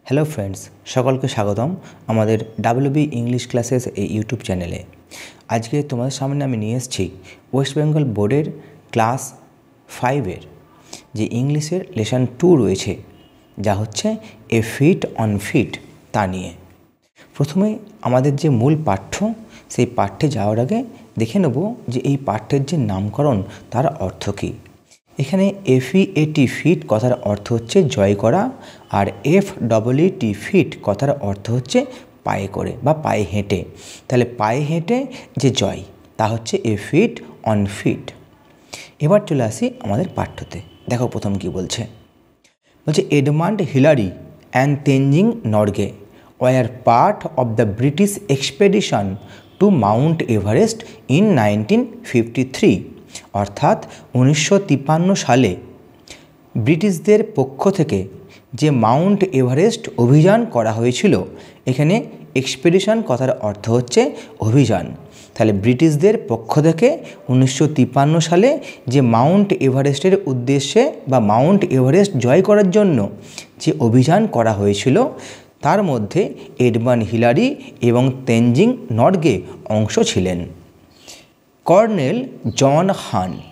Hello friends, সকলকে স্বাগতম আমাদের WB ইংলিশ ক্লাসেস এই ইউটিউব চ্যানেলে। আজকে তোমাদের সামনে আমি নিয়ে এসেছি ওয়েস্ট বেঙ্গল বোর্ডের ক্লাস 5-এর যে ইংলিশের লেসন 2 রয়েছে, যা হচ্ছে এ ফিট অন ফিট, তা নিয়ে। প্রথমে আমাদের যে মূল পাঠ্য, সেই পাঠ্যে যাওয়ার আগে দেখে নেব যে এই পাঠ্যের যে নামকরণ তার অর্থ কী। এখানে FEAT ফিট কথার অর্থ হচ্ছে জয় করা, আর FEET ফিট কথার অর্থ হচ্ছে পায়ে করে বা পায়ে হেঁটে। তাহলে পায়ে হেঁটে যে জয়, তা হচ্ছে এ ফিট অন ফিট। এবার চলে আসি আমাদের পাঠ্যতে। দেখো প্রথম কি বলছে। Edmund Hillary and Tenzing Norgay were part of the British expedition to Mount Everest in 1953। অর্থাৎ 1953 সালে ব্রিটিশদের পক্ষ থেকে যে মাউন্ট এভারেস্ট অভিযান করা হয়েছিল। এখানে এক্সপেডিশন কথার অর্থ হচ্ছে অভিযান। তাহলে ব্রিটিশদের পক্ষ থেকে 1953 সালে যে মাউন্ট এভারেস্টের উদ্দেশ্যে বা মাউন্ট এভারেস্ট জয় করার জন্য যে অভিযান করা হয়েছিল, তার মধ্যে এডমান্ড হিলারি এবং তেনজিং নরগে অংশ ছিলেন। কর্নেল জন হান্ট,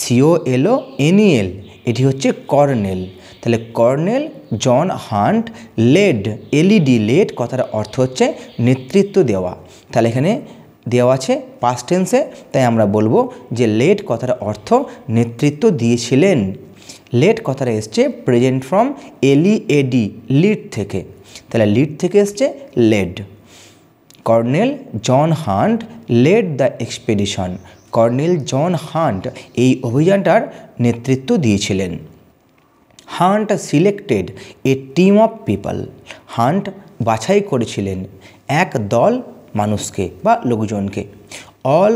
COLNEL, এটি হচ্ছে কর্নেল। তাহলে colonel John Hunt lead, lead কথার অর্থ হচ্ছে নেতৃত্ব দেওয়া। তাহলে এখানে দেওয়া আছে পাস্ট টেন্সে, তাই আমরা বলবো যে লেড কথার অর্থ নেতৃত্ব দিয়েছিলেন। লেড কথাটা এসছে প্রেজেন্ট ফর্ম LEAD, লিড থেকে। তাহলে লিড থেকে এসছে led. Colonel John Hunt led the expedition. Colonel John Hunt এই অভিযানটার নেতৃত্ব দিয়েছিলেন। Hunt selected a team of people. Hunt বাছাই করেছিলেন এক দল মানুষকে বা লোকজনকে। All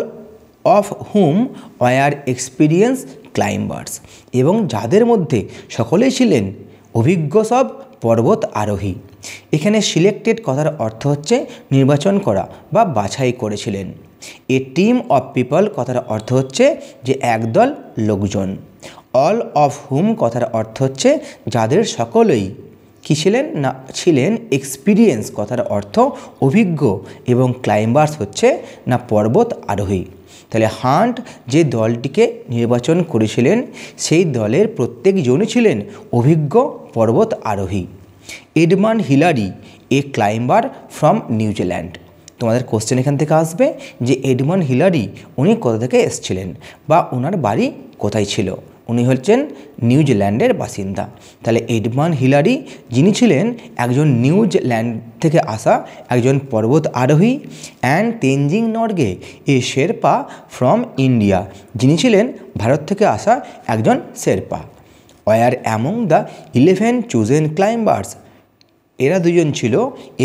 of whom were experience climbers, এবং যাদের মধ্যে সকলেই ছিলেন অভিজ্ঞ সব পর্বত আরোহী। এখানে সিলেক্টেড কথার অর্থ হচ্ছে নির্বাচন করা বা বাছাই করেছিলেন। এ টিম অফ পিপল কথার অর্থ হচ্ছে যে একদল লোকজন। অল অফ হুম কথার অর্থ হচ্ছে যাদের সকলেই কী ছিলেন না ছিলেন এক্সপিরিয়েন্স কথার অর্থ অভিজ্ঞ, এবং ক্লাইম্বার্স হচ্ছে না পর্বত আরোহী। তাহলে হান্ট যে দলটিকে নির্বাচন করেছিলেন, সেই দলের প্রত্যেকজনই ছিলেন অভিজ্ঞ পর্বত আরোহী। Edmund Hillary A climber from New Zealand. তোমাদের কোশ্চেন এখান থেকে আসবে যে এডমান্ড হিলারি উনি কোথা থেকে এসেছিলেন বা ওনার বাড়ি কোথায় ছিল। উনি হচ্ছেন নিউজিল্যান্ডের বাসিন্দা। তাহলে এডমান্ড হিলারি যিনি ছিলেন একজন নিউজিল্যান্ড থেকে আসা একজন পর্বত আরোহী। And Tenzing Norgay a Sherpa from India, যিনি ছিলেন ভারত থেকে আসা একজন শেরপা। Were among the 11 chosen climbers. এরা দুজন ছিল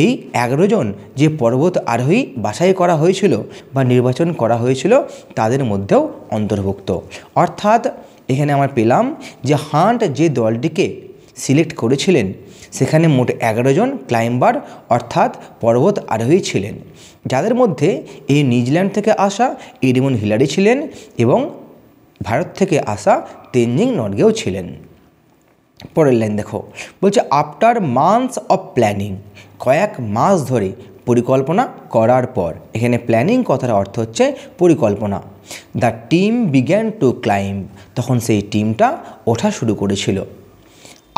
এই 11 জন যে পর্বত আরোহী বাছাই করা হয়েছিল বা নির্বাচন করা হয়েছিল, তাদের মধ্যেও অন্তর্ভুক্ত। অর্থাৎ এখানে আমরা পেলাম যে হান্ট যে দলটিকে সিলেক্ট করেছিলেন, সেখানে মোট 11 জন ক্লাইম্বার অর্থাৎ পর্বত আরোহী ছিলেন, যাদের মধ্যে এই নিউজিল্যান্ড থেকে আসা এডমন্ড হিলারি ছিলেন এবং ভারত থেকে আসা তেনজিং নরগেও ছিলেন। পরের লাইন দেখো, বলছে আফটার মান্থস অফ প্ল্যানিং, কয়েক মাস ধরে পরিকল্পনা করার পর। এখানে প্ল্যানিং কথার অর্থ হচ্ছে পরিকল্পনা। The team began to climb, তখন সেই টিমটা ওঠা শুরু করেছিল।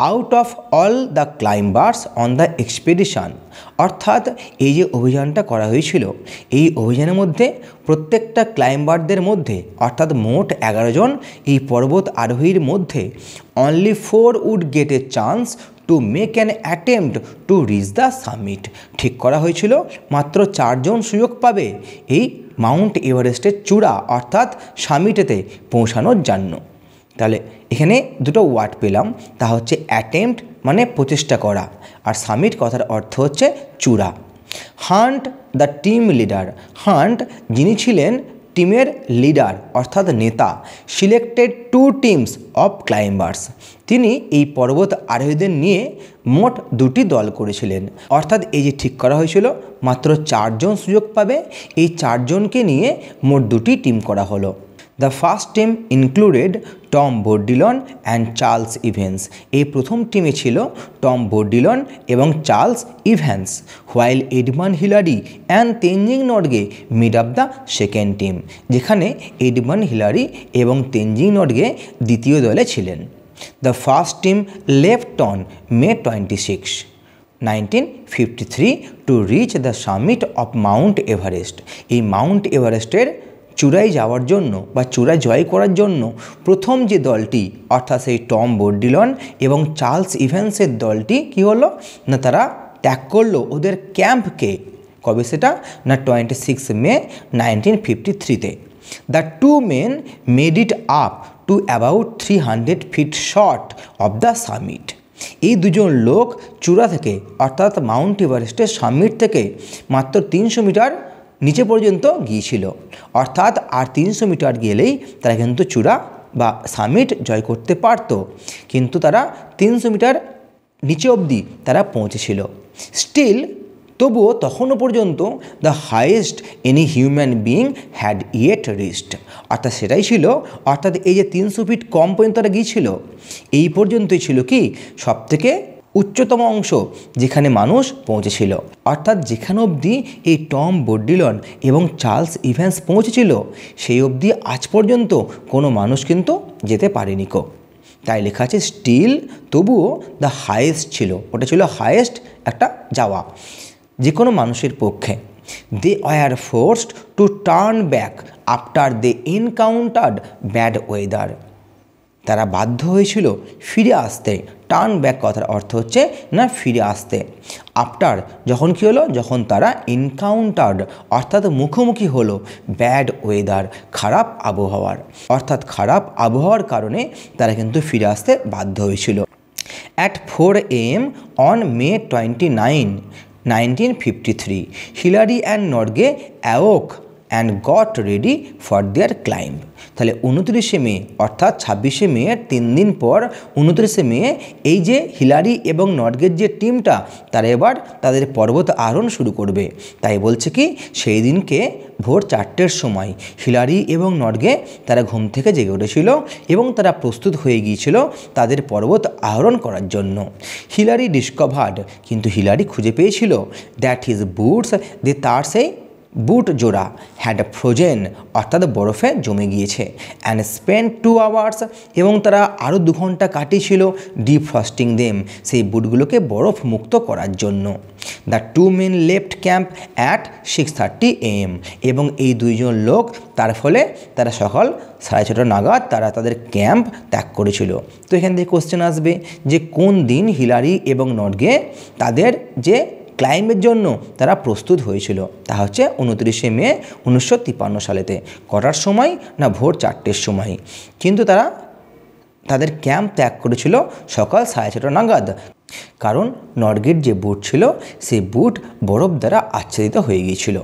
Out of all the climbers on the expedition, অর্থাৎ এই যে অভিযানটা করা হয়েছিল, এই অভিযানের মধ্যে প্রত্যেকটা ক্লাইম্বারদের মধ্যে অর্থাৎ মোট 11 জন এই পর্বত আরোহীর মধ্যে only 4 would get a chance to make an attempt to reach the summit. ঠিক করা হয়েছিল মাত্র 4 জন সুযোগ পাবে এই মাউন্ট এভারেস্টের চূড়া অর্থাৎ সামিটেতে পৌঁছানোর জন্য। তাহলে এখানে দুটো ওয়ার্ড পেলাম, তা হচ্ছে অ্যাটেম্পট মানে প্রচেষ্টা করা, আর সামিট কথার অর্থ হচ্ছে চূড়া। Hunt the team leader, hunt যিনি ছিলেন টিমের লিডার অর্থাৎ নেতা। সিলেক্টেড 2 টিমস অফ ক্লাইম্বার্স, তিনি এই পর্বত আরোহীদের নিয়ে মোট 2টি দল করেছিলেন। অর্থাৎ এই যে ঠিক করা হয়েছিল মাত্র 4 জন সুযোগ পাবে, এই 4 জনকে নিয়ে মোট 2টি টিম করা হলো। The first team included Tom Bourdillon and Charles Evans. এই প্রথম টিমে ছিল টম বোর্ডিলন এবং Charles Evans, while Edmund Hillary and Tenzing Norgay made up the second team, যেখানে এডমান্ড হিলারি এবং তেনজিং নরগে দ্বিতীয় দলে ছিলেন। The first team left on May 26, 1953 to reach the summit of Mount Everest. এই মাউন্ট এভারেস্টের চূড়ায় যাওয়ার জন্য বা চূড়ায় জয় করার জন্য প্রথম যে দলটি অর্থাৎ সেই টম বোর্ডিলন এবং চার্লস ইভেন্সের দলটি কি হলো না, তারা ত্যাগ করলো ওদের ক্যাম্পকে। কবে সেটা না 26 May 1953-তে। The two men made it up to about 300 feet short of the summit. এই দুজন লোক চূড়া থেকে অর্থাৎ মাউন্ট এভারেস্টের সামিট থেকে মাত্র 300 মিটার নিচে পর্যন্ত গিয়েছিল, অর্থাৎ আর 300 মিটার গেলেই তারা কিন্তু চূড়া বা সামিট জয় করতে পারত, কিন্তু তারা 300 মিটার নিচে অবধি তারা পৌঁছেছিল। স্টিল তবুও তখনও পর্যন্ত the highest any human being had yet reached, অর্থাৎ সেটাই ছিল, অর্থাৎ এই যে 300 ফিট কম পর্যন্ত তারা গিয়েছিল, এই পর্যন্তই ছিল কি সবথেকে উচ্চতম অংশ যেখানে মানুষ পৌঁছেছিল। অর্থাৎ যেখানে অবধি এই টম বোর্ডিলন এবং চার্লস ইভেন্স পৌঁছেছিল সেই অবধি আজ পর্যন্ত কোনো মানুষ কিন্তু যেতে পারেনি কো। তাই লেখা আছে স্টিল, তবুও দ্য হাইয়েস্ট ছিল, ওটা ছিল হাইয়েস্ট একটা যাওয়া যে কোনো মানুষের পক্ষে। They were forced to turn back after they encountered bad weather. তারা বাধ্য হয়েছিল ফিরে আসতে। টার্ন ব্যাক কথার অর্থ হচ্ছে না ফিরে আসতে। আফটার যখন কী হলো, যখন তারা এনকাউন্টার্ড অর্থাৎ মুখোমুখি হলো ব্যাড ওয়েদার খারাপ আবহাওয়ার, অর্থাৎ খারাপ আবহাওয়ার কারণে তারা কিন্তু ফিরে আসতে বাধ্য হয়েছিল। At 4 AM on May 29, 1953 Hillary and Norgay অ্যাওক and got ready for their climb. তাহলে 29শে মে অর্থাৎ 26শে মেয়ের 3 দিন পর 29শে মে এই যে হিলারি এবং নরগের যে টিমটা তারা এবার তাদের পর্বত আরোহণ শুরু করবে। তাই বলছে কি সেই দিনকে ভোর 4টের সময় হিলারি এবং নরগে তারা ঘুম থেকে জেগে উঠেছিল এবং তারা প্রস্তুত হয়ে গিয়েছিল তাদের পর্বত আরোহণ করার জন্য। হিলারি ডিসকভার্ড, কিন্তু হিলারি খুঁজে পেয়েছিল দ্যাট হিজ বুটস, যে তার সেই বুট জোড়া হ্যাড ফ্রোজেন অর্থাৎ বরফে জমে গিয়েছে। অ্যান্ড স্পেন্ড 2 hours, এবং তারা আরও 2 ঘন্টা কাটিয়েছিল ডিফ্রস্টিং দেম, সেই বুটগুলোকে বরফ মুক্ত করার জন্য। The two men left camp at 6:30 AM, এবং এই দুইজন লোক তার ফলে তারা সকাল 6:30 নাগাদ তারা তাদের ক্যাম্প ত্যাগ করেছিল। তো এখান থেকে কোশ্চেন আসবে যে কোন দিন হিলারি এবং নরগে তাদের যে ক্লাইম্বের জন্য তারা প্রস্তুত হয়েছিল, তা হচ্ছে 29শে মে 1953 সালেতে। কটার সময় না ভোর 4টের সময়, কিন্তু তারা তাদের ক্যাম্প ত্যাগ করেছিল সকাল 6:30 নাগাদ, কারণ নরগের যে বুট ছিল সেই বুট বরফ দ্বারা আচ্ছাদিত হয়ে গিয়েছিল।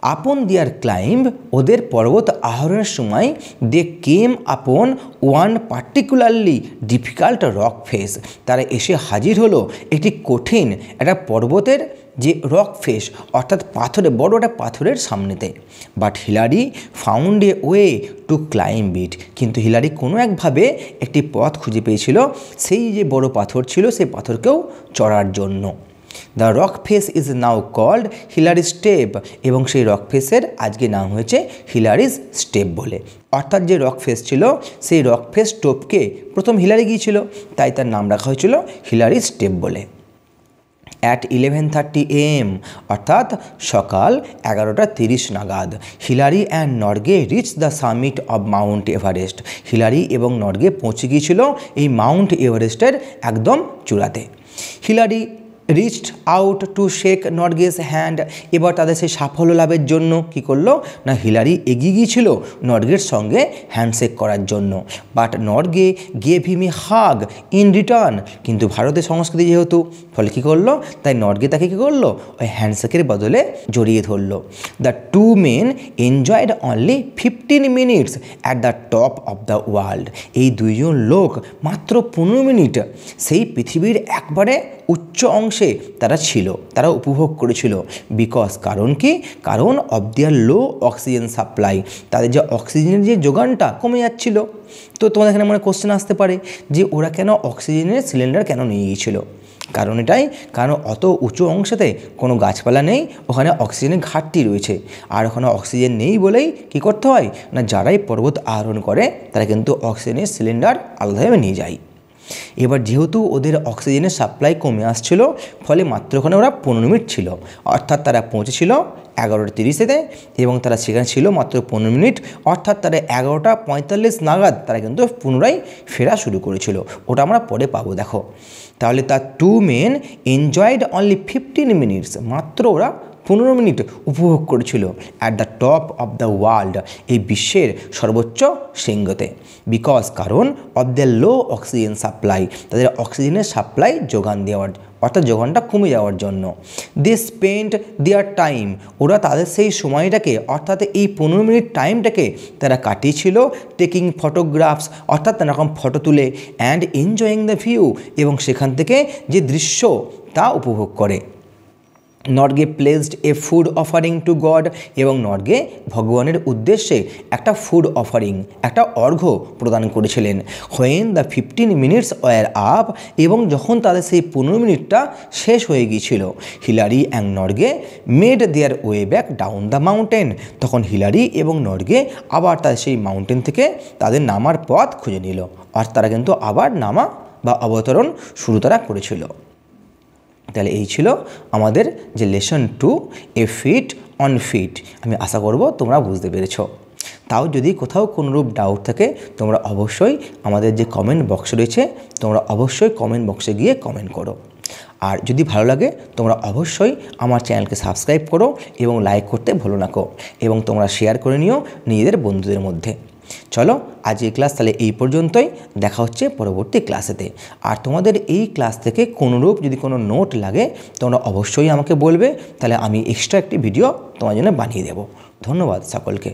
আপন দেয়ার ক্লাইম্ব, ওদের পর্বত আরোহণের সময় they came upon one particularly difficult rock face, তারা এসে হাজির হলো একটি কঠিন একটা পর্বতের যে রক ফেস অর্থাৎ পাথরে বড় একটা পাথরের সামনেতে। But Hillary found a way to climb it, কিন্তু হিলারি কোনো একভাবে একটি পথ খুঁজে পেয়েছিল সেই যে বড় পাথর ছিল সেই পাথরকেও চড়ার জন্য। The rock face is now called Hillary step, এবং সেই রক ফেসের আজকে নাম হয়েছে হিলারিজ স্টেপ বলে। অর্থাৎ যে রক ফেস ছিল সেই রক ফেস টোপকে প্রথম হিলারি গিয়েছিল, তাই তার নাম রাখা হয়েছিল হিলারি স্টেপ বলে। অ্যাট 11:30 AM, অর্থাৎ সকাল 11:30 নাগাদ Hillary and Norgay reach the summit of Mount Everest, Hillary এবং নরগে পৌঁছে গিয়েছিল এই মাউন্ট এভারেস্টের একদম চূড়াতে। Hillary reached out to shake Norgay's hand, এবার তাদের সেই সাফল্য লাভের জন্য কি করলো না হিলারি এগিয়ে গিয়েছিল নরগের সঙ্গে হ্যান্ডশেক করার জন্য। But Norgay gave him a hug in return, কিন্তু ভারতের সংস্কৃতি যেহেতু ফলে কী করলো, তাই নরগে তাকে কী করলো ওই হ্যান্ডশেকের বদলে জড়িয়ে ধরলো। The two men enjoyed only 15 minutes at the top of the world, এই দুইজন লোক মাত্র 15 মিনিট সেই পৃথিবীর একবারে উচ্চ অংশে অংশে তারা ছিল, তারা উপভোগ করেছিল। বিকজ কারণ কি, কারণ of their low oxygen supply, তাদের যে অক্সিজেনের যে যোগানটা কমে যাচ্ছিল। তো তোমাদের এখানে মনে কোশ্চেন আসতে পারে যে ওরা কেন অক্সিজেনের সিলিন্ডার কেন নিয়ে গিয়েছিল। কারণ এটাই, কারণ অত উঁচু অংশেতে কোনো গাছপালা নেই, ওখানে অক্সিজেনের ঘাটতি রয়েছে। আর ওখানে অক্সিজেন নেই বলেই কী করতে হয় না, যারাই পর্বত আরোহণ করে তারা কিন্তু অক্সিজেনের সিলিন্ডার আলাদাভাবে নিয়ে যায়। এবার যেহেতু ওদের অক্সিজেনের সাপ্লাই কমে আসছিল, ফলে মাত্র ওখানে ওরা 15 মিনিট ছিল, অর্থাৎ তারা পৌঁছেছিল 11:30-এতে এবং তারা সেখানে ছিল মাত্র 15 মিনিট, অর্থাৎ তারা 11:45 নাগাদ তারা কিন্তু পুনরায় ফেরা শুরু করেছিল। ওটা আমরা পরে পাবো। দেখো তাহলে তার 2 men enjoyed only 15 minutes, মাত্র ওরা 15 মিনিট উপভোগ করেছিল at the top of the world, এই বিশ্বের সর্বোচ্চ শৃঙ্গতে। বিকজ কারণ of the low oxygen supply, তাদের অক্সিজেনের সাপ্লাই যোগান দেওয়ার, অর্থাৎ যোগানটা কমে যাওয়ার জন্য। দে স্পেন্ড দেয়ার টাইম, ওরা তাদের সেই সময়টাকে, অর্থাৎ এই 15 মিনিট টাইমটাকে তারা কাটিয়েছিল টেকিং ফটোগ্রাফস, অর্থাৎ নানারকম ফটো তুলে, অ্যান্ড এনজয়িং দ্য ভিউ, এবং সেখান থেকে যে দৃশ্য তা উপভোগ করে। নর্গে প্লেসড এ ফুড অফারিং টু গড, এবং নর্গে ভগবানের উদ্দেশ্যে একটা ফুড অফারিং, একটা অর্ঘ্য প্রদান করেছিলেন। When the 15 minutes were up, এবং যখন তাদের সেই 15 মিনিটটা শেষ হয়ে গিয়েছিল, Hillary and Norgay made their way back down the mountain, তখন হিলারি এবং নর্গে আবার তাদের সেই মাউন্টেন থেকে তাদের নামার পথ খুঁজে নিল, আর তারা কিন্তু আবার নামা বা অবতরণ শুরু তারা করেছিল। তাহলে এই ছিল আমাদের যে lesson 2 a feat on feet. আমি আশা করব তোমরা বুঝতে পেরেছ। তাও যদি কোথাও কোনোরূপ ডাউট থাকে তোমরা অবশ্যই আমাদের যে কমেন্ট বক্স রয়েছে, তোমরা অবশ্যই কমেন্ট বক্সে গিয়ে কমেন্ট করো। আর যদি ভালো লাগে তোমরা অবশ্যই আমার চ্যানেলকে সাবস্ক্রাইব করো এবং লাইক করতে ভুলো না কো, এবং তোমরা শেয়ার করে নিও নিজেদের বন্ধুদের মধ্যে। চলো আজকের ক্লাস তাহলে এই পর্যন্তই, দেখা হচ্ছে পরবর্তী ক্লাসেতে। আর তোমাদের এই ক্লাস থেকে কোনোরূপ যদি কোনো নোট লাগে তোমরা অবশ্যই আমাকে বলবে, তাহলে আমি এক্সট্রা একটি ভিডিও তোমার জন্য বানিয়ে দেব। ধন্যবাদ সকলকে।